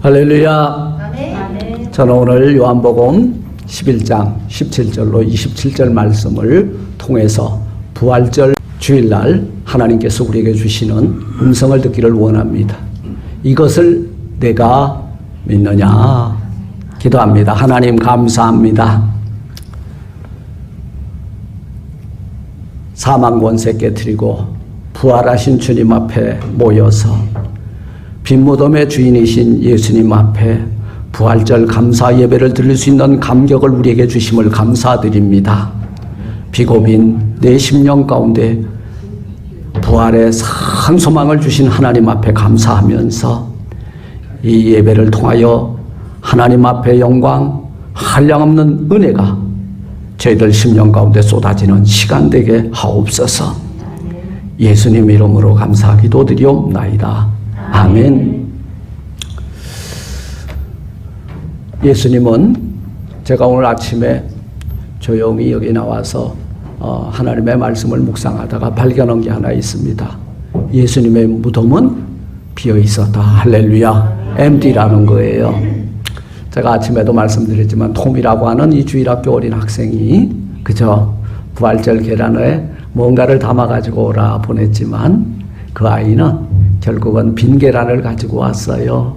할렐루야. 아멘. 저는 오늘 요한복음 11장 17절로 27절 말씀을 통해서 부활절 주일날 하나님께서 우리에게 주시는 음성을 듣기를 원합니다. 이것을 내가 믿느냐? 기도합니다. 하나님 감사합니다. 사망 권세 깨트리고 부활하신 주님 앞에 모여서 빈무덤의 주인이신 예수님 앞에 부활절 감사 예배를 드릴 수 있는 감격을 우리에게 주심을 감사드립니다. 비고민 내 심령 가운데 부활의 산 소망을 주신 하나님 앞에 감사하면서 이 예배를 통하여 하나님 앞에 영광, 한량없는 은혜가 저희들 심령 가운데 쏟아지는 시간 되게 하옵소서. 예수님 이름으로 감사 기도드리옵나이다. 아멘. 예수님은 제가 오늘 아침에 조용히 여기 나와서 하나님의 말씀을 묵상하다가 발견한 게 하나 있습니다. 예수님의 무덤은 비어 있었다. 할렐루야. empty라는 거예요. 제가 아침에도 말씀드렸지만 톰이라고 하는 이 주일학교 어린 학생이 그저 부활절 계란에 뭔가를 담아가지고 오라 보냈지만 그 아이는 결국은 빈 계란을 가지고 왔어요.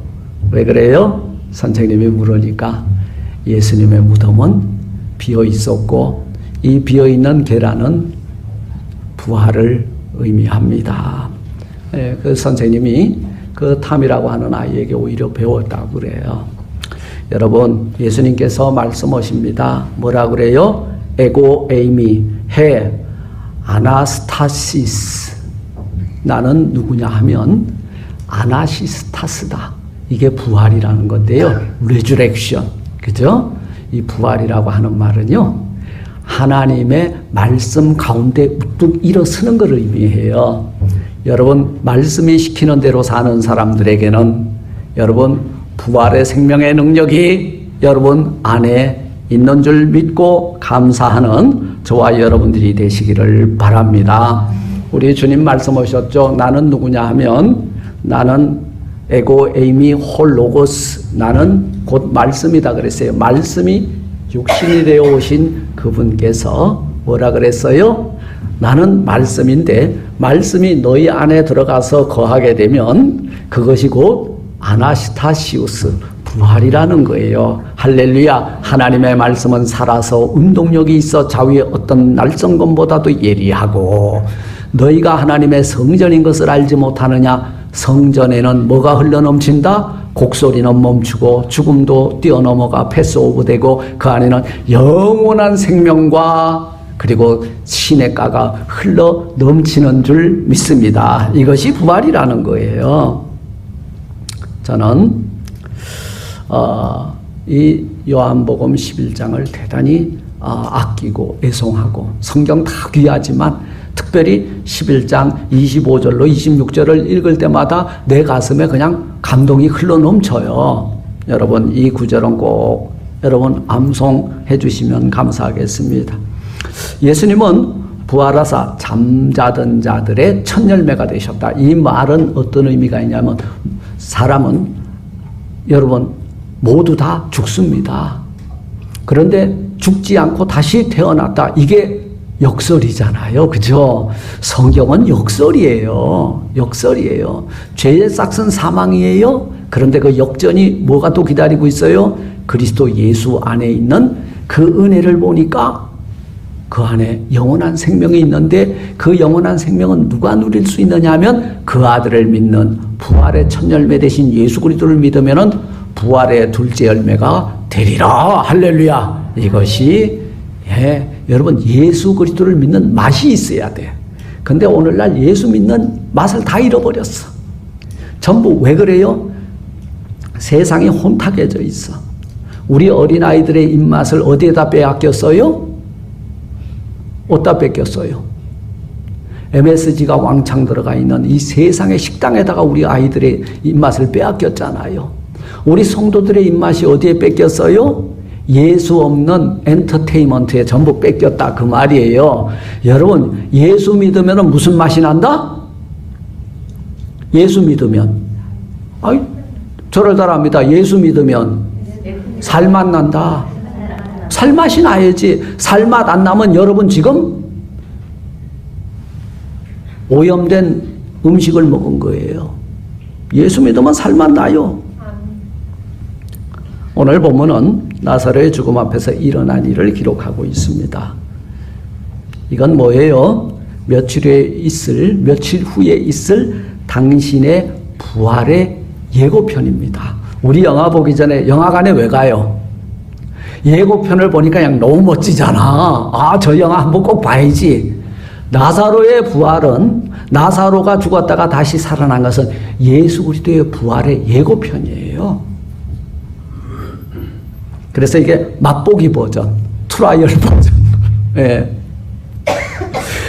왜 그래요? 선생님이 물으니까 예수님의 무덤은 비어 있었고 이 비어 있는 계란은 부활을 의미합니다. 그 선생님이 그 탐이라고 하는 아이에게 오히려 배웠다고 그래요. 여러분, 예수님께서 말씀하십니다. 뭐라 그래요? 에고 에이미 해 아나스타시스. 나는 누구냐 하면 아나시스타스다. 이게 부활이라는 건데요. 레주렉션. 그죠? 이 부활이라고 하는 말은요. 하나님의 말씀 가운데 우뚝 일어서는 것을 의미해요. 여러분, 말씀이 시키는 대로 사는 사람들에게는 여러분 부활의 생명의 능력이 여러분 안에 있는 줄 믿고 감사하는 저와 여러분들이 되시기를 바랍니다. 우리 주님 말씀하셨죠. 나는 누구냐 하면 나는 에고 에이미 홀로고스, 나는 곧 말씀이다 그랬어요. 말씀이 육신이 되어 오신 그분께서 뭐라 그랬어요? 나는 말씀인데 말씀이 너희 안에 들어가서 거하게 되면 그것이 곧 아나스타시우스, 부활이라는 거예요. 할렐루야. 하나님의 말씀은 살아서 운동력이 있어 좌우의 어떤 날성검보다도 예리하고 너희가 하나님의 성전인 것을 알지 못하느냐? 성전에는 뭐가 흘러넘친다? 곡소리는 멈추고 죽음도 뛰어넘어가 패스오브되고 그 안에는 영원한 생명과 그리고 시냇가가 흘러넘치는 줄 믿습니다. 이것이 부활이라는 거예요. 저는 이 요한복음 11장을 대단히 아끼고 애송하고 성경 다 귀하지만 특별히 11장 25절로 26절을 읽을 때마다 내 가슴에 그냥 감동이 흘러넘쳐요. 여러분 이 구절은 꼭 여러분 암송해 주시면 감사하겠습니다. 예수님은 부활하사 잠자던 자들의 첫 열매가 되셨다. 이 말은 어떤 의미가 있냐면 사람은 여러분 모두 다 죽습니다. 그런데 죽지 않고 다시 태어났다. 이게 역설이잖아요. 그죠? 성경은 역설이에요. 역설이에요. 죄의 싹은 사망이에요. 그런데 그 역전이 뭐가 또 기다리고 있어요? 그리스도 예수 안에 있는 그 은혜를 보니까 그 안에 영원한 생명이 있는데 그 영원한 생명은 누가 누릴 수 있느냐 하면 그 아들을 믿는 부활의 첫 열매 되신 예수 그리스도를 믿으면은 부활의 둘째 열매가 되리라. 할렐루야. 이것이 여러분 예수 그리스도를 믿는 맛이 있어야 돼. 근데 오늘날 예수 믿는 맛을 다 잃어버렸어. 전부 왜 그래요? 세상이 혼탁해져 있어. 우리 어린아이들의 입맛을 어디에다 빼앗겼어요? 어디다 뺏겼어요? MSG가 왕창 들어가 있는 이 세상의 식당에다가 우리 아이들의 입맛을 빼앗겼잖아요. 우리 성도들의 입맛이 어디에 뺏겼어요? 예수 없는 엔터테인먼트에 전부 뺏겼다 그 말이에요. 여러분 예수 믿으면 무슨 맛이 난다? 예수 믿으면 저를 따라합니다. 예수 믿으면 살맛 난다. 살맛이 나야지. 살맛 안 나면 여러분 지금 오염된 음식을 먹은 거예요. 예수 믿으면 살맛 나요. 오늘 본문은 나사로의 죽음 앞에서 일어난 일을 기록하고 있습니다. 이건 뭐예요? 며칠 후에 있을 당신의 부활의 예고편입니다. 우리 영화 보기 전에 영화관에 왜 가요? 예고편을 보니까 그냥 너무 멋지잖아. 아, 저 영화 한번 꼭 봐야지. 나사로의 부활은, 나사로가 죽었다가 다시 살아난 것은 예수 그리스도의 부활의 예고편이에요. 그래서 이게 맛보기 버전, 트라이얼 버전. 예.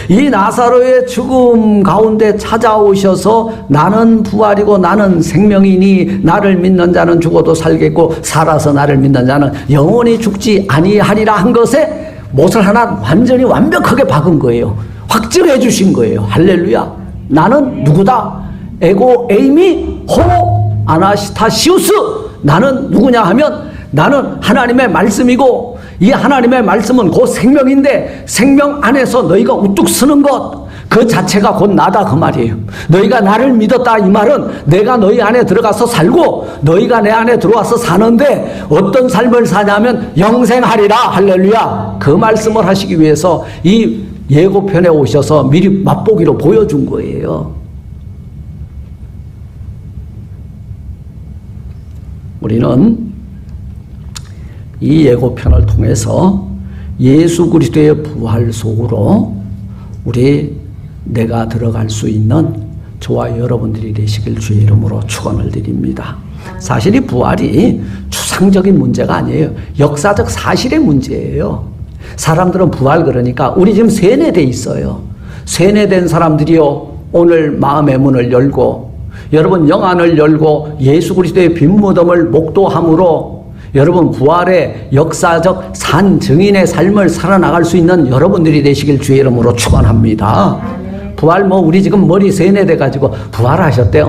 이 나사로의 죽음 가운데 찾아오셔서 나는 부활이고 나는 생명이니 나를 믿는 자는 죽어도 살겠고 살아서 나를 믿는 자는 영원히 죽지 아니하리라 한 것에 못을 하나 완전히 완벽하게 박은 거예요. 확증해 주신 거예요. 할렐루야. 나는 누구다? 에고 에이미 호 아나스타시우스. 나는 누구냐 하면 나는 하나님의 말씀이고 이 하나님의 말씀은 곧 생명인데 생명 안에서 너희가 우뚝 서는 것 그 자체가 곧 나다 그 말이에요. 너희가 나를 믿었다 이 말은 내가 너희 안에 들어가서 살고 너희가 내 안에 들어와서 사는데 어떤 삶을 사냐면 영생하리라. 할렐루야. 그 말씀을 하시기 위해서 이 예고편에 오셔서 미리 맛보기로 보여준 거예요. 우리는 이 예고편을 통해서 예수 그리스도의 부활 속으로 내가 들어갈 수 있는 저와 여러분들이 되시길 주의 이름으로 축원을 드립니다. 사실 이 부활이 추상적인 문제가 아니에요. 역사적 사실의 문제예요. 사람들은 부활 그러니까 우리 지금 세뇌돼 있어요. 세뇌된 사람들이요 오늘 마음의 문을 열고 여러분 영안을 열고 예수 그리스도의 빈 무덤을 목도함으로 여러분 부활의 역사적 산 증인의 삶을 살아나갈 수 있는 여러분들이 되시길 주의 이름으로 축원합니다. 부활 우리 지금 머리 세뇌돼 가지고 부활하셨대.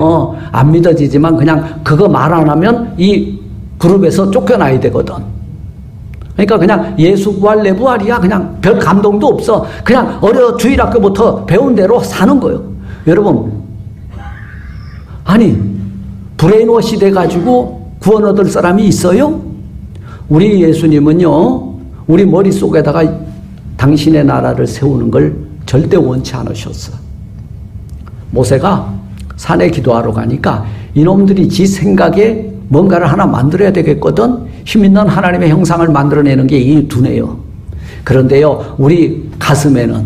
안 믿어지지만 그냥 그거 말 안 하면 이 그룹에서 쫓겨나야 되거든. 그러니까 그냥 예수 부활 내 부활이야. 그냥 별 감동도 없어. 그냥 주일학교부터 배운 대로 사는 거예요. 여러분 아니 브레인워시 돼가지고 구원 얻을 사람이 있어요? 우리 예수님은요 우리 머릿속에다가 당신의 나라를 세우는 걸 절대 원치 않으셨어. 모세가 산에 기도하러 가니까 이놈들이 지 생각에 뭔가를 하나 만들어야 되겠거든. 힘 있는 하나님의 형상을 만들어내는 게 이 두뇌요. 그런데요 우리 가슴에는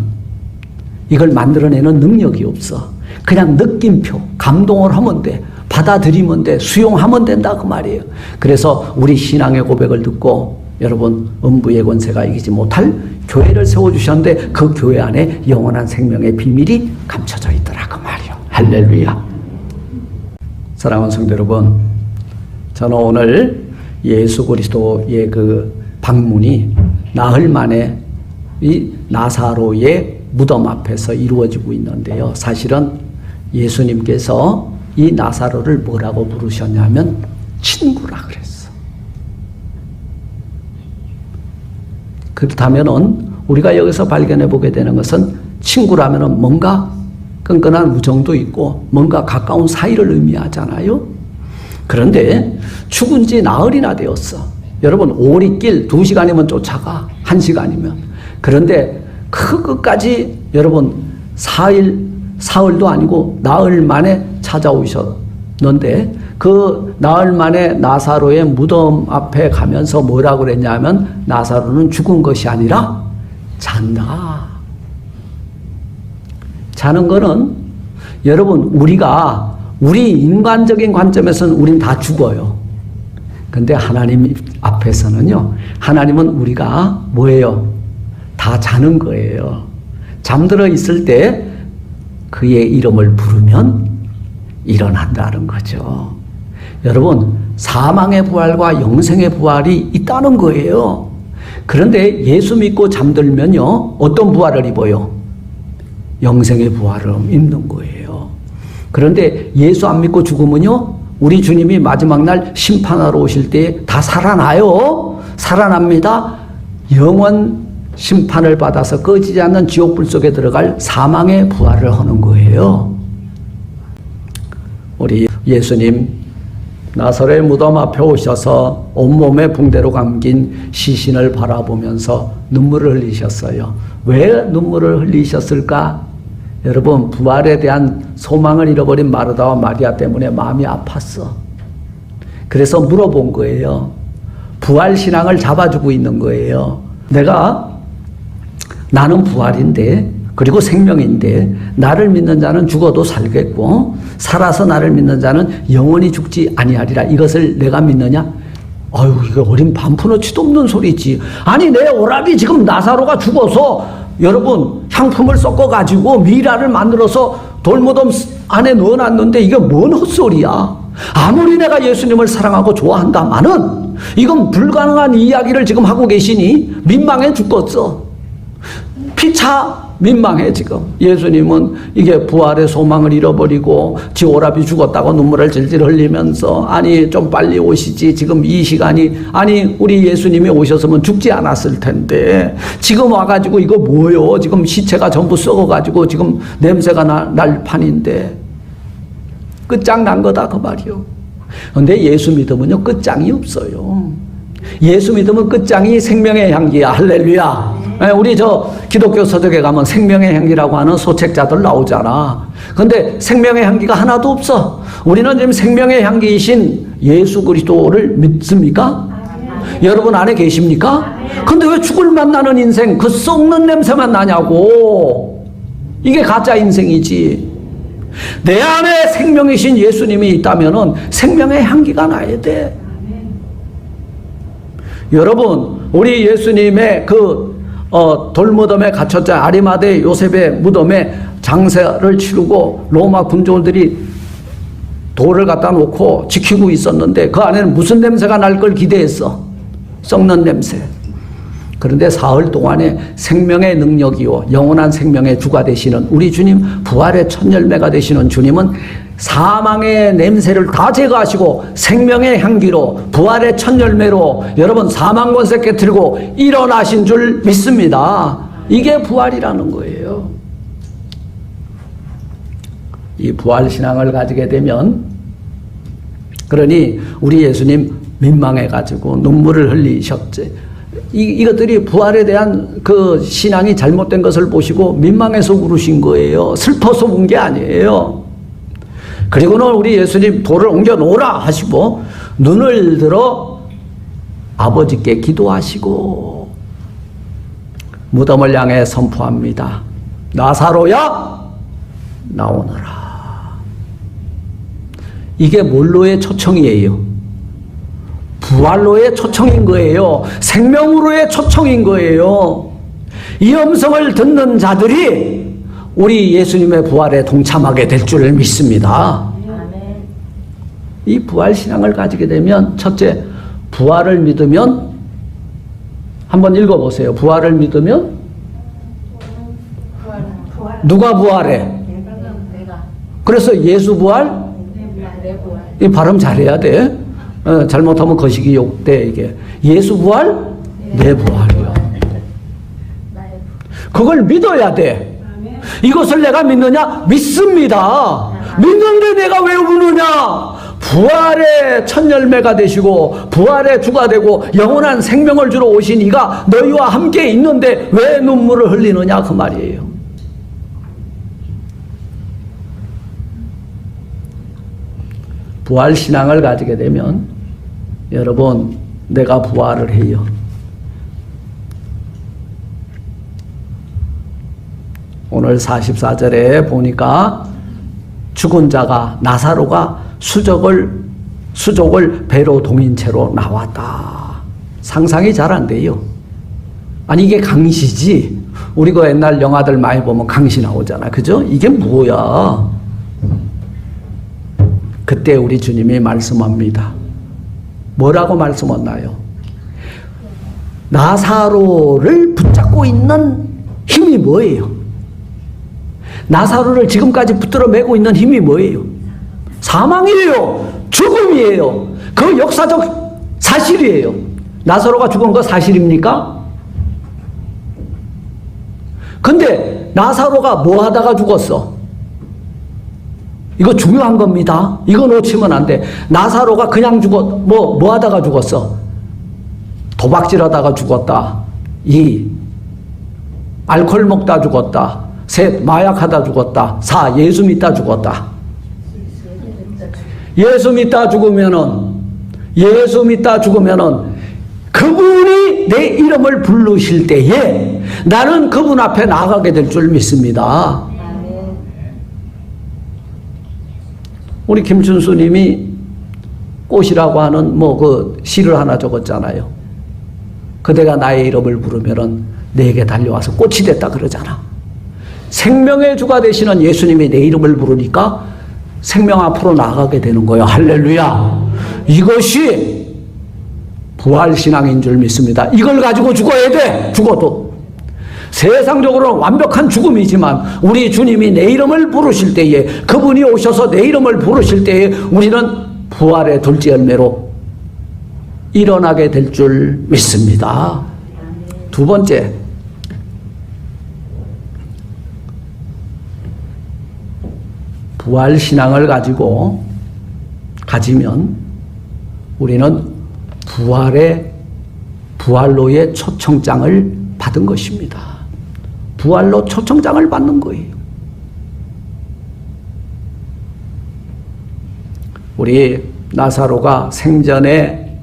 이걸 만들어내는 능력이 없어. 그냥 느낌표, 감동을 하면 돼. 받아들이면 돼. 수용하면 된다 그 말이에요. 그래서 우리 신앙의 고백을 듣고 여러분 음부의 권세가 이기지 못할 교회를 세워주셨는데 그 교회 안에 영원한 생명의 비밀이 감춰져 있더라 그 말이에요. 할렐루야. 사랑하는 성도 여러분, 저는 오늘 예수 그리스도의 그 방문이 나흘 만에 이 나사로의 무덤 앞에서 이루어지고 있는데요. 사실은 예수님께서 이 나사로를 뭐라고 부르셨냐면 친구라 그랬어. 그렇다면은 우리가 여기서 발견해 보게 되는 것은 친구라면은 뭔가 끈끈한 우정도 있고 뭔가 가까운 사이를 의미하잖아요. 그런데 죽은 지 나흘이나 되었어. 여러분 오리길 2시간이면 쫓아가. 1시간이면. 그런데 그 끝까지 여러분 사흘도 아니고 나흘 만에 찾아오셨는데 그 나흘 만에 나사로의 무덤 앞에 가면서 뭐라고 그랬냐면 나사로는 죽은 것이 아니라 잔다. 자는 거는 여러분 우리 인간적인 관점에서는 우린 다 죽어요. 근데 하나님 앞에서는요 하나님은 우리가 뭐예요? 다 자는 거예요. 잠들어 있을 때 그의 이름을 부르면 일어난다는 거죠. 여러분 사망의 부활과 영생의 부활이 있다는 거예요. 그런데 예수 믿고 잠들면요 어떤 부활을 입어요? 영생의 부활을 입는 거예요. 그런데 예수 안 믿고 죽으면요 우리 주님이 마지막 날 심판하러 오실 때 다 살아나요. 살아납니다. 영원 심판을 받아서 꺼지지 않는 지옥불 속에 들어갈 사망의 부활을 하는 거예요. 우리 예수님 나사렛 무덤 앞에 오셔서 온몸에 붕대로 감긴 시신을 바라보면서 눈물을 흘리셨어요. 왜 눈물을 흘리셨을까? 여러분, 부활에 대한 소망을 잃어버린 마르다와 마리아 때문에 마음이 아팠어. 그래서 물어본 거예요. 부활신앙을 잡아주고 있는 거예요. 나는 부활인데, 그리고 생명인데, 나를 믿는 자는 죽어도 살겠고 살아서 나를 믿는 자는 영원히 죽지 아니하리라. 이것을 내가 믿느냐? 아유, 이거 어린 반푼어치도 없는 소리지. 아니, 내 오라비 지금 나사로가 죽어서 여러분 향품을 섞어가지고 미라를 만들어서 돌무덤 안에 넣어놨는데 이게 뭔 헛소리야. 아무리 내가 예수님을 사랑하고 좋아한다마는 이건 불가능한 이야기를 지금 하고 계시니 민망해 죽겠어. 피차 민망해. 지금 예수님은 이게 부활의 소망을 잃어버리고 지 오라비 죽었다고 눈물을 질질 흘리면서 아니 좀 빨리 오시지, 지금 이 시간이, 아니 우리 예수님이 오셨으면 죽지 않았을 텐데 지금 와가지고 이거 뭐요? 지금 시체가 전부 썩어가지고 지금 냄새가 날 판인데 끝장난 거다 그 말이요. 근데 예수 믿으면요 끝장이 없어요. 예수 믿으면 끝장이 생명의 향기야. 할렐루야. 우리 저 기독교 서적에 가면 생명의 향기라고 하는 소책자들 나오잖아. 근데 생명의 향기가 하나도 없어. 우리는 지금 생명의 향기이신 예수 그리스도를 믿습니까? 여러분 안에 계십니까? 근데 왜 죽을 만나는 인생, 그 썩는 냄새만 나냐고. 이게 가짜 인생이지. 내 안에 생명이신 예수님이 있다면은 생명의 향기가 나야 돼. 여러분, 우리 예수님의 돌무덤에 갇혔자 아리마대 요셉의 무덤에 장사를 치르고 로마 군졸들이 돌을 갖다 놓고 지키고 있었는데 그 안에는 무슨 냄새가 날 걸 기대했어? 썩는 냄새. 그런데 사흘 동안에 생명의 능력이요 영원한 생명의 주가 되시는 우리 주님, 부활의 첫 열매가 되시는 주님은 사망의 냄새를 다 제거하시고 생명의 향기로 부활의 첫 열매로 여러분 사망 권세 깨뜨리고 일어나신 줄 믿습니다. 이게 부활이라는 거예요. 이 부활 신앙을 가지게 되면, 그러니 우리 예수님 민망해가지고 눈물을 흘리셨지. 이것들이 부활에 대한 그 신앙이 잘못된 것을 보시고 민망해서 울으신 거예요. 슬퍼서 운 게 아니에요. 그리고는 우리 예수님 돌을 옮겨 놓으라 하시고 눈을 들어 아버지께 기도하시고 무덤을 향해 선포합니다. 나사로야 나오너라. 이게 뭘로의 초청이에요? 부활로의 초청인 거예요. 생명으로의 초청인 거예요. 이 음성을 듣는 자들이 우리 예수님의 부활에 동참하게 될 줄 믿습니다. 이 부활 신앙을 가지게 되면, 첫째, 부활을 믿으면, 한번 읽어보세요. 부활을 믿으면 누가 부활해? 그래서 예수 부활? 이 발음 잘해야 돼. 잘못하면 거시기 욕돼. 이게 예수 부활? 내 부활이요. 그걸 믿어야 돼. 이것을 내가 믿느냐? 믿습니다. 믿는데 내가 왜 우느냐? 부활의 첫 열매가 되시고 부활의 주가 되고 영원한 생명을 주러 오신 이가 너희와 함께 있는데 왜 눈물을 흘리느냐 그 말이에요. 부활 신앙을 가지게 되면 여러분, 내가 부활을 해요. 오늘 44절에 보니까 죽은 자가, 나사로가 수족을 배로 동인 채로 나왔다. 상상이 잘 안 돼요. 아니 이게 강시지. 우리 그 옛날 영화들 많이 보면 강시 나오잖아. 그죠? 이게 뭐야? 그때 우리 주님이 말씀합니다. 뭐라고 말씀했나요? 나사로를 붙잡고 있는 힘이 뭐예요? 나사로를 지금까지 붙들어 매고 있는 힘이 뭐예요? 사망이에요. 죽음이에요. 그 역사적 사실이에요. 나사로가 죽은 거 사실입니까? 근데 나사로가 뭐 하다가 죽었어? 이거 중요한 겁니다. 이거 놓치면 안 돼. 나사로가 그냥 뭐 하다가 죽었어? 도박질 하다가 죽었다. 2. 알코올 먹다 죽었다. 3. 마약하다 죽었다. 4. 예수 믿다 죽었다. 예수 믿다 죽으면은 그분이 내 이름을 부르실 때에 나는 그분 앞에 나가게 될 줄 믿습니다. 우리 김춘수님이 꽃이라고 하는 그 시를 하나 적었잖아요. 그대가 나의 이름을 부르면은 내게 달려와서 꽃이 됐다 그러잖아. 생명의 주가 되시는 예수님이 내 이름을 부르니까 생명 앞으로 나가게 되는 거예요. 할렐루야. 이것이 부활신앙인 줄 믿습니다. 이걸 가지고 죽어야 돼. 죽어도. 세상적으로는 완벽한 죽음이지만 우리 주님이 내 이름을 부르실 때에, 그분이 오셔서 내 이름을 부르실 때에 우리는 부활의 둘째 열매로 일어나게 될 줄 믿습니다. 두 번째, 부활신앙을 가지면 우리는 부활로의 초청장을 받은 것입니다. 부활로 초청장을 받는 거예요. 우리 나사로가 생전에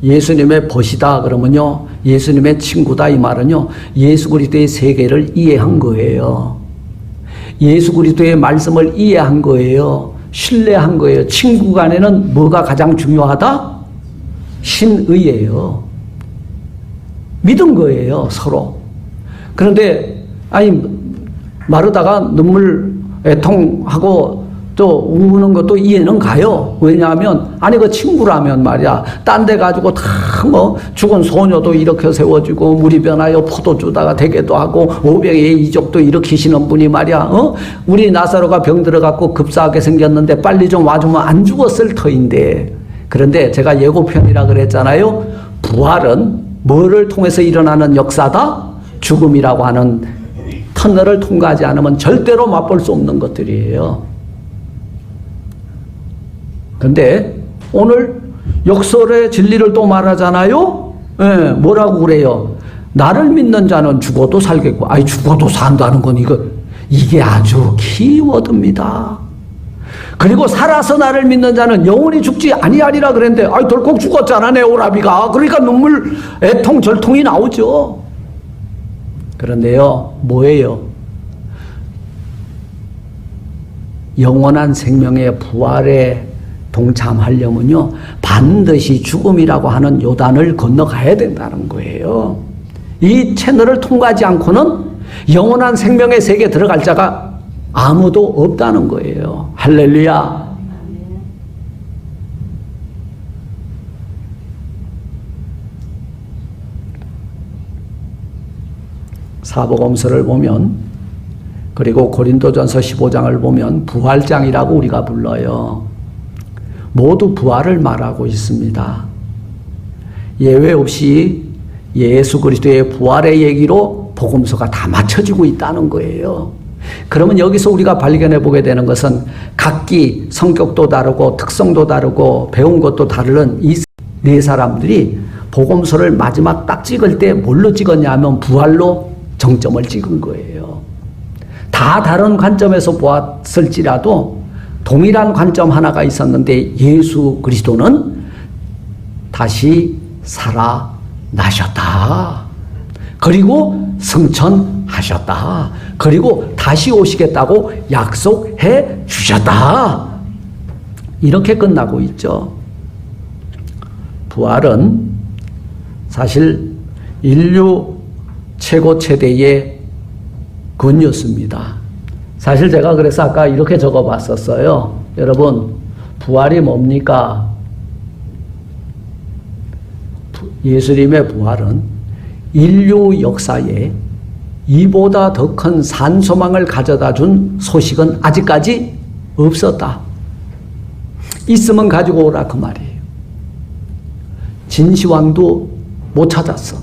예수님의 벗이다 그러면요, 예수님의 친구다 이 말은요, 예수 그리스도의 세계를 이해한 거예요. 예수 그리스도의 말씀을 이해한 거예요. 신뢰한 거예요. 친구 간에는 뭐가 가장 중요하다? 신의예요. 믿은 거예요, 서로. 그런데 마르다가 눈물 애통하고 또 우는 것도 이해는 가요. 왜냐하면 그 친구라면 말이야, 딴 데 가지고 다 죽은 소녀도 이렇게 세워주고 물이 변하여 포도주다가 되게도 하고 오병이의 이적도 일으키시는 분이 말이야, 우리 나사로가 병 들어갖고 급사하게 생겼는데 빨리 좀 와주면 안 죽었을 터인데. 그런데 제가 예고편이라 그랬잖아요. 부활은 뭐를 통해서 일어나는 역사다? 죽음이라고 하는 터널을 통과하지 않으면 절대로 맛볼 수 없는 것들이에요. 근데 오늘 역설의 진리를 또 말하잖아요. 뭐라고 그래요? 나를 믿는 자는 죽어도 살겠고, 죽어도 산다는 건 이게 아주 키워드입니다. 그리고 살아서 나를 믿는 자는 영원히 죽지 아니하리라 그랬는데, 덜컥 죽었잖아, 내 오라비가. 그러니까 눈물, 애통, 절통이 나오죠. 그런데요, 뭐예요? 영원한 생명의 부활에 동참하려면요, 반드시 죽음이라고 하는 요단을 건너가야 된다는 거예요. 이 채널을 통과하지 않고는 영원한 생명의 세계에 들어갈 자가 아무도 없다는 거예요. 할렐루야. 사복음서를 보면, 그리고 고린도전서 15장을 보면 부활장이라고 우리가 불러요. 모두 부활을 말하고 있습니다. 예외 없이 예수 그리스도의 부활의 얘기로 복음서가 다 맞춰지고 있다는 거예요. 그러면 여기서 우리가 발견해 보게 되는 것은 각기 성격도 다르고 특성도 다르고 배운 것도 다른 이 네 사람들이 복음서를 마지막 딱 찍을 때 뭘로 찍었냐 하면 부활로 정점을 찍은 거예요. 다 다른 관점에서 보았을지라도 동일한 관점 하나가 있었는데, 예수 그리스도는 다시 살아나셨다. 그리고 승천하셨다. 그리고 다시 오시겠다고 약속해 주셨다. 이렇게 끝나고 있죠. 부활은 사실 인류 최고 최대의 근뉴스입니다. 사실 제가 그래서 아까 이렇게 적어봤었어요. 여러분, 부활이 뭡니까? 예수님의 부활은 인류 역사에 이보다 더 큰 산소망을 가져다 준 소식은 아직까지 없었다. 있으면 가지고 오라 그 말이에요. 진시황도 못 찾았어.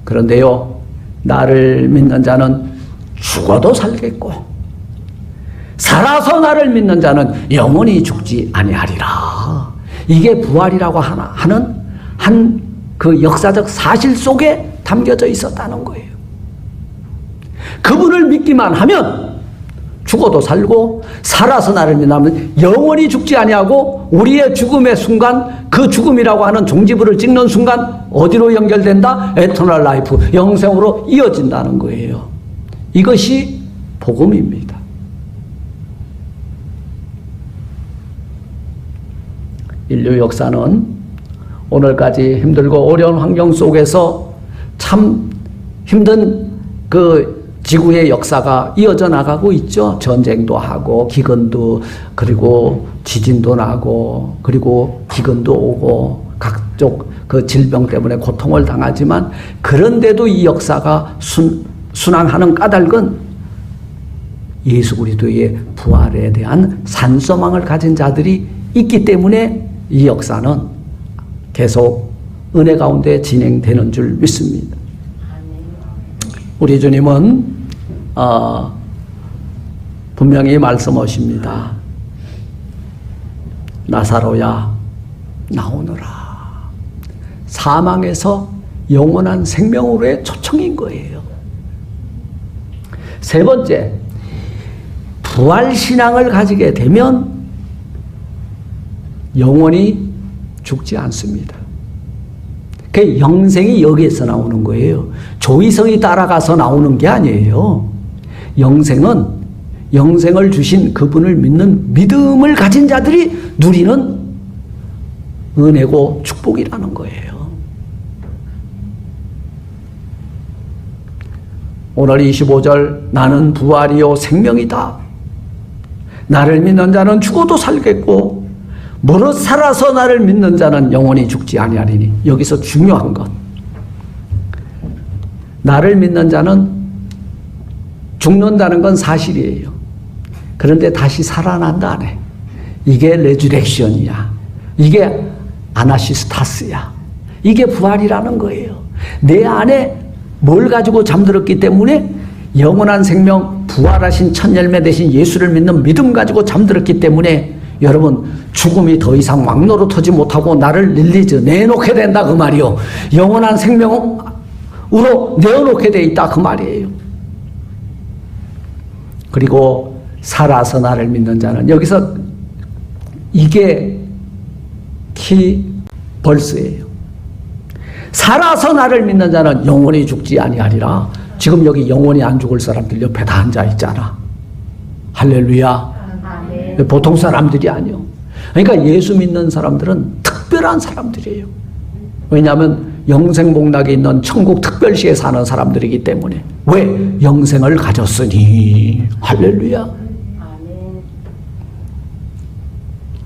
그런데요, 나를 믿는 자는 죽어도 살겠고 살아서 나를 믿는 자는 영원히 죽지 아니하리라. 이게 부활이라고 하는 한 그 역사적 사실 속에 담겨져 있었다는 거예요. 그분을 믿기만 하면 죽어도 살고 살아서 나를 믿으면 영원히 죽지 아니하고 우리의 죽음의 순간, 그 죽음이라고 하는 종지부를 찍는 순간 어디로 연결된다? 에터널 라이프, 영생으로 이어진다는 거예요. 이것이 복음입니다. 인류 역사는 오늘까지 힘들고 어려운 환경 속에서 참 힘든 그 지구의 역사가 이어져 나가고 있죠. 전쟁도 하고 기근도, 그리고 지진도 나고, 그리고 기근도 오고 각종 그 질병 때문에 고통을 당하지만, 그런데도 이 역사가 순항하는 까닭은 예수 그리스도의 부활에 대한 산소망을 가진 자들이 있기 때문에 이 역사는 계속 은혜 가운데 진행되는 줄 믿습니다. 우리 주님은 분명히 말씀하십니다. 나사로야 나오너라. 사망에서 영원한 생명으로의 초청인 거예요. 세 번째, 부활신앙을 가지게 되면 영원히 죽지 않습니다. 그 영생이 여기에서 나오는 거예요. 조이성이 따라가서 나오는 게 아니에요. 영생은 영생을 주신 그분을 믿는 믿음을 가진 자들이 누리는 은혜고 축복이라는 거예요. 오늘 25절, 나는 부활이요 생명이다. 나를 믿는 자는 죽어도 살겠고 무릇 살아서 나를 믿는 자는 영원히 죽지 아니하리니. 여기서 중요한 것, 나를 믿는 자는 죽는다는 건 사실이에요. 그런데 다시 살아난다 안 해. 이게 레주렉션이야. 이게 아나시스타스야. 이게 부활이라는 거예요. 내 안에 뭘 가지고 잠들었기 때문에, 영원한 생명, 부활하신 첫 열매 되신 예수를 믿는 믿음 가지고 잠들었기 때문에 여러분, 죽음이 더 이상 왕노릇하지 못하고 나를 릴리즈, 내놓게 된다 그 말이요. 영원한 생명으로 내어놓게 돼 있다 그 말이에요. 그리고 살아서 나를 믿는 자는, 여기서 이게 키벌스예요. 살아서 나를 믿는 자는 영원히 죽지 아니하리라. 지금 여기 영원히 안 죽을 사람들 옆에 다 앉아 있잖아. 할렐루야. 보통 사람들이 아니요. 그러니까 예수 믿는 사람들은 특별한 사람들이에요. 왜냐하면 영생복락에 있는 천국 특별시에 사는 사람들이기 때문에. 왜? 영생을 가졌으니. 할렐루야.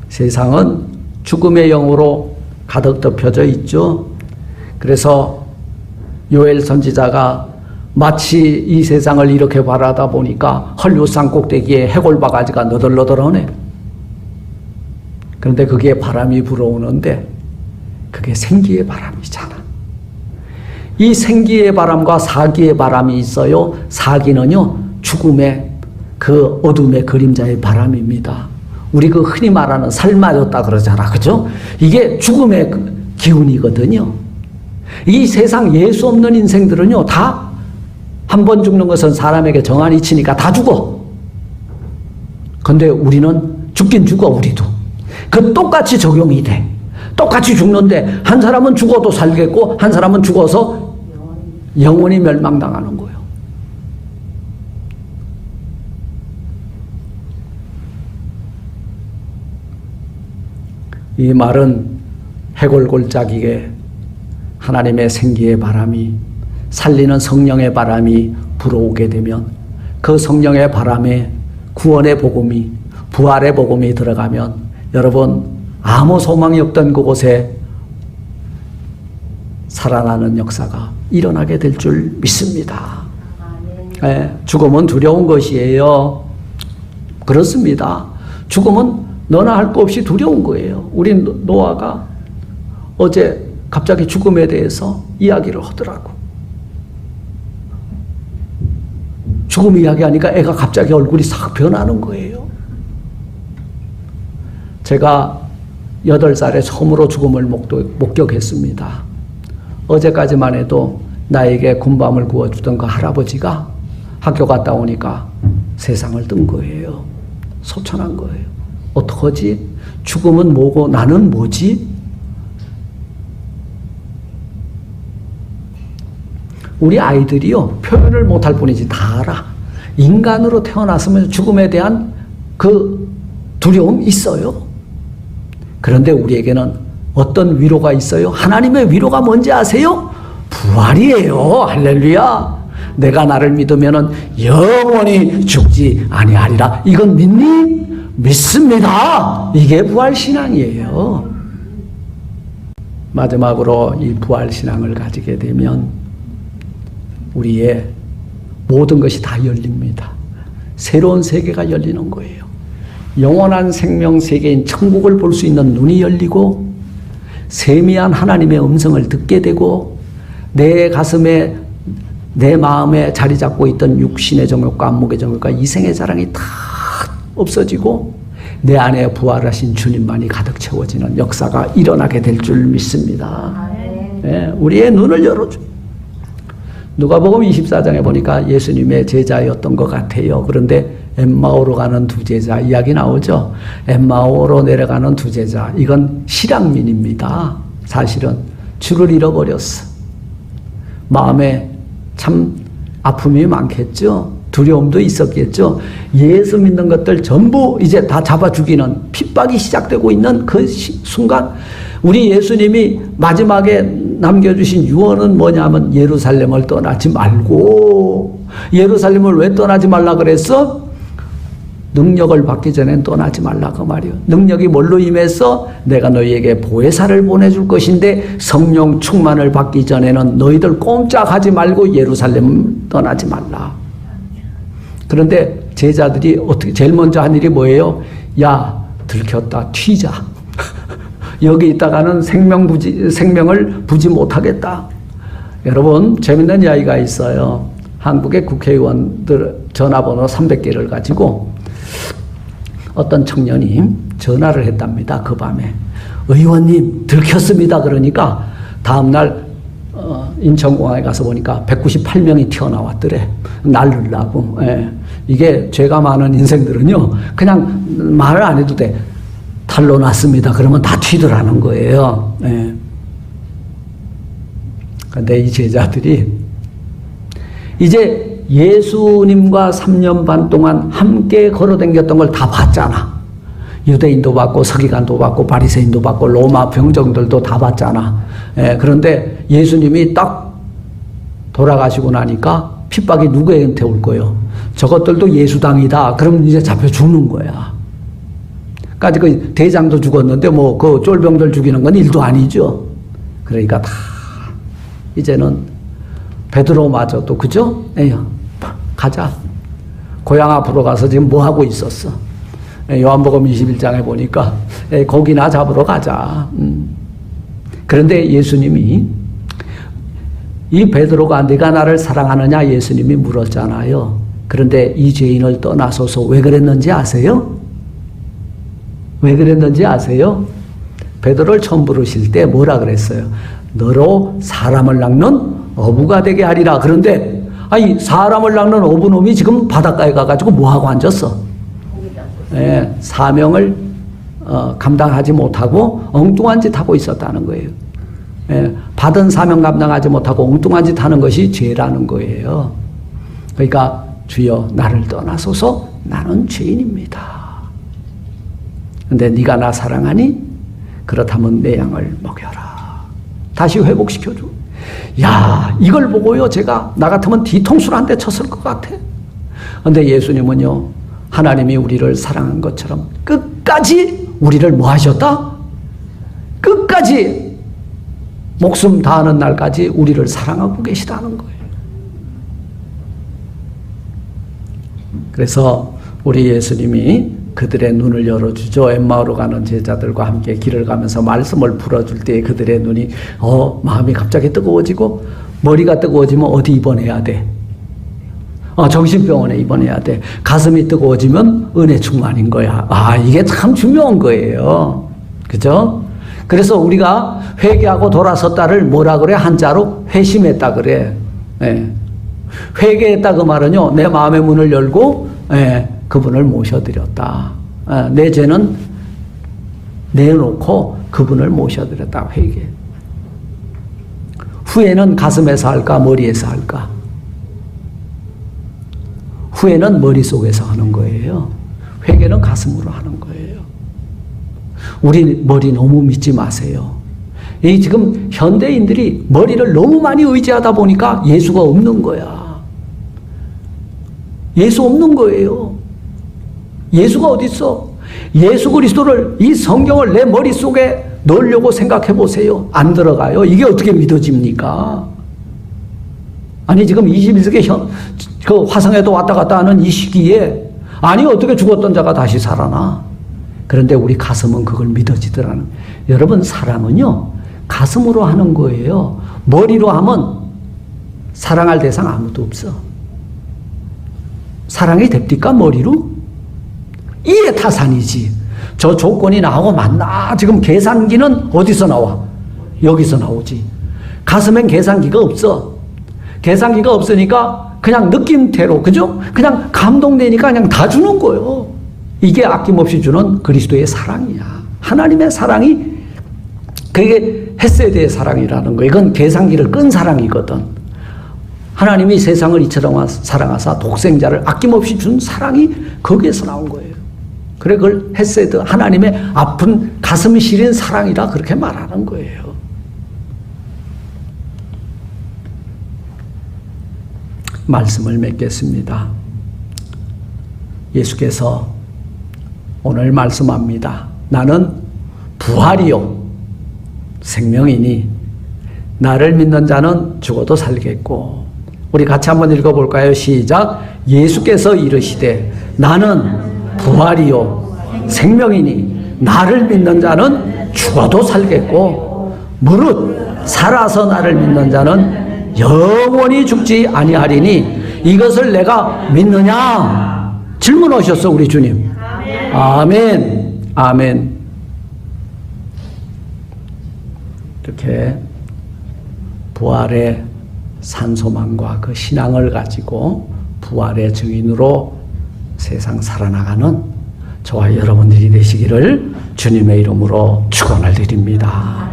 세상은 죽음의 영으로 가득 덮여져 있죠. 그래서 요엘 선지자가 마치 이 세상을 이렇게 바라다 보니까 헐유산 꼭대기에 해골바가지가 너덜너덜하네. 그런데 그게 바람이 불어오는데 그게 생기의 바람이잖아. 이 생기의 바람과 사기의 바람이 있어요. 사기는요, 죽음의 그 어둠의 그림자의 바람입니다. 우리 그 흔히 말하는 살맞았다 그러잖아. 그죠? 이게 죽음의 기운이거든요. 이 세상 예수 없는 인생들은요, 다 한 번 죽는 것은 사람에게 정한이 치니까 다 죽어. 근데 우리는 죽긴 죽어, 우리도. 그 똑같이 적용이 돼. 똑같이 죽는데 한 사람은 죽어도 살겠고 한 사람은 죽어서 영원히 멸망당하는 거예요. 이 말은 해골골짜기에 하나님의 생기의 바람이, 살리는 성령의 바람이 불어오게 되면, 그 성령의 바람에 구원의 복음이, 부활의 복음이 들어가면 여러분, 아무 소망이 없던 그곳에 살아나는 역사가 일어나게 될 줄 믿습니다. 죽음은 두려운 것이에요. 그렇습니다. 죽음은 너나 할 거 없이 두려운 거예요. 우리 노아가 어제 갑자기 죽음에 대해서 이야기를 하더라고. 죽음 이야기하니까 애가 갑자기 얼굴이 싹 변하는 거예요. 제가 8살에 처음으로 죽음을 목격했습니다. 어제까지만 해도 나에게 군밤을 구워주던 그 할아버지가 학교 갔다 오니까 세상을 뜬 거예요. 소천한 거예요. 어떡하지? 죽음은 뭐고 나는 뭐지? 우리 아이들이요, 표현을 못할 뿐이지 다 알아. 인간으로 태어났으면 죽음에 대한 그 두려움 있어요. 그런데 우리에게는 어떤 위로가 있어요? 하나님의 위로가 뭔지 아세요? 부활이에요. 할렐루야. 내가 나를 믿으면 영원히 죽지 아니하리라. 이건 믿니? 믿습니다. 이게 부활신앙이에요. 마지막으로 이 부활신앙을 가지게 되면 우리의 모든 것이 다 열립니다. 새로운 세계가 열리는 거예요. 영원한 생명 세계인 천국을 볼 수 있는 눈이 열리고 세미한 하나님의 음성을 듣게 되고 내 가슴에 내 마음에 자리 잡고 있던 육신의 정욕과 안목의 정욕과 이생의 자랑이 다 없어지고 내 안에 부활하신 주님만이 가득 채워지는 역사가 일어나게 될 줄 믿습니다. 네, 우리의 눈을 열어줘. 누가복음 24장에 보니까 예수님의 제자였던 것 같아요. 그런데 엠마오로 가는 두 제자 이야기 나오죠. 엠마오로 내려가는 두 제자, 이건 실향민입니다. 사실은 주를 잃어버렸어. 마음에 참 아픔이 많겠죠. 두려움도 있었겠죠. 예수 믿는 것들 전부 이제 다 잡아 죽이는 핍박이 시작되고 있는 그 순간 우리 예수님이 마지막에 남겨주신 유언은 뭐냐면 예루살렘을 떠나지 말고. 예루살렘을 왜 떠나지 말라 그랬어? 능력을 받기 전엔 떠나지 말라 그 말이요. 능력이 뭘로 임해서 내가 너희에게 보혜사를 보내줄 것인데 성령 충만을 받기 전에는 너희들 꼼짝하지 말고 예루살렘 떠나지 말라. 그런데 제자들이 어떻게 제일 먼저 한 일이 뭐예요? 야, 들켰다, 튀자. 여기 있다가는 생명을 부지 못하겠다. 여러분, 재밌는 이야기가 있어요. 한국의 국회의원들 전화번호 300개를 가지고 어떤 청년이 전화를 했답니다. 그 밤에. 의원님, 들켰습니다. 그러니까 다음날 인천공항에 가서 보니까 198명이 튀어나왔더래. 날르려고. 예. 이게 죄가 많은 인생들은요, 그냥 말을 안 해도 돼. 탈로 났습니다. 그러면 다 튀더라는 거예요. 예. 근데 이 제자들이 이제 예수님과 3년 반 동안 함께 걸어다녔던 걸 다 봤잖아. 유대인도 봤고 서기관도 봤고 바리새인도 봤고 로마 병정들도 다 봤잖아. 예, 그런데 예수님이 딱 돌아가시고 나니까 핍박이 누구한테 올 거예요? 저것들도 예수당이다. 그럼 이제 잡혀 죽는 거야. 까지 그 대장도 죽었는데 뭐 그 쫄병들 죽이는 건 일도 아니죠. 그러니까 다 이제는 베드로마저도 그죠? 에휴, 가자. 고향 앞으로 가서 지금 뭐 하고 있었어? 요한복음 21장에 보니까 고기나 잡으러 가자. 그런데 예수님이 이 베드로가 네가 나를 사랑하느냐 예수님이 물었잖아요. 그런데 이 죄인을 떠나소서 왜 그랬는지 아세요? 왜 그랬는지 아세요? 베드로를 처음 부르실 때 뭐라 그랬어요? 너로 사람을 낚는 어부가 되게 하리라. 그런데 아니 사람을 낚는 어부놈이 지금 바닷가에 가가지고 뭐하고 앉았어? 예, 사명을 감당하지 못하고 엉뚱한 짓 하고 있었다는 거예요. 예, 받은 사명 감당하지 못하고 엉뚱한 짓 하는 것이 죄라는 거예요. 그러니까 주여 나를 떠나소서 나는 죄인입니다. 근데 네가 나 사랑하니? 그렇다면 내 양을 먹여라. 다시 회복시켜줘. 야, 이걸 보고요 제가 나 같으면 뒤통수를 한 대 쳤을 것 같아. 근데 예수님은요 하나님이 우리를 사랑한 것처럼 끝까지 우리를 뭐 하셨다? 끝까지 목숨 다하는 날까지 우리를 사랑하고 계시다는 거예요. 그래서 우리 예수님이 그들의 눈을 열어주죠. 엠마오로 가는 제자들과 함께 길을 가면서 말씀을 풀어줄 때 그들의 눈이 마음이 갑자기 뜨거워지고, 머리가 뜨거워지면 어디 입원해야 돼? 정신병원에 입원해야 돼. 가슴이 뜨거워지면 은혜 충만인 거야. 이게 참 중요한 거예요. 그죠? 그래서 우리가 회개하고 돌아섰다를 뭐라 그래? 한자로 회심했다 그래. 회개했다 그 말은요, 내 마음의 문을 열고 그분을 모셔드렸다. 내 죄는 내놓고 그분을 모셔드렸다. 회개. 후회는 가슴에서 할까 머리에서 할까? 후회는 머릿속에서 하는 거예요. 회개는 가슴으로 하는 거예요. 우리 머리 너무 믿지 마세요. 이 지금 현대인들이 머리를 너무 많이 의지하다 보니까 예수가 없는 거야. 예수 없는 거예요. 예수가 어디 있어? 예수 그리스도를, 이 성경을 내 머릿속에 넣으려고 생각해 보세요. 안 들어가요. 이게 어떻게 믿어집니까? 아니 지금 21세기 그 화성에도 왔다 갔다 하는 이 시기에 어떻게 죽었던 자가 다시 살아나? 그런데 우리 가슴은 그걸 믿어지더라는. 여러분, 사랑은요 가슴으로 하는 거예요. 머리로 하면 사랑할 대상 아무도 없어. 사랑이 됩니까 머리로? 이해 타산이지. 저 조건이 나오고 맞나? 지금 계산기는 어디서 나와? 여기서 나오지. 가슴엔 계산기가 없어. 계산기가 없으니까 그냥 느낌대로, 그죠? 그냥 감동되니까 그냥 다 주는 거예요. 이게 아낌없이 주는 그리스도의 사랑이야. 하나님의 사랑이, 그게 헤세드의 사랑이라는 거. 이건 계산기를 끈 사랑이거든. 하나님이 세상을 이처럼 사랑하사 독생자를 아낌없이 준 사랑이 거기에서 나온 거예요. 그래, 그걸 헤세드, 하나님의 아픈 가슴이 시린 사랑이라 그렇게 말하는 거예요. 말씀을 맺겠습니다. 예수께서 오늘 말씀합니다. 나는 부활이요 생명이니 나를 믿는 자는 죽어도 살겠고. 우리 같이 한번 읽어볼까요? 시작. 예수께서 이르시되 나는 부활이요 생명이니 나를 믿는 자는 죽어도 살겠고 무릇 살아서 나를 믿는 자는 영원히 죽지 아니하리니 이것을 내가 믿느냐? 질문하셨어 우리 주님. 아멘. 아멘. 이렇게 부활의 산소망과 그 신앙을 가지고 부활의 증인으로 세상 살아나가는 저와 여러분들이 되시기를 주님의 이름으로 축원을 드립니다.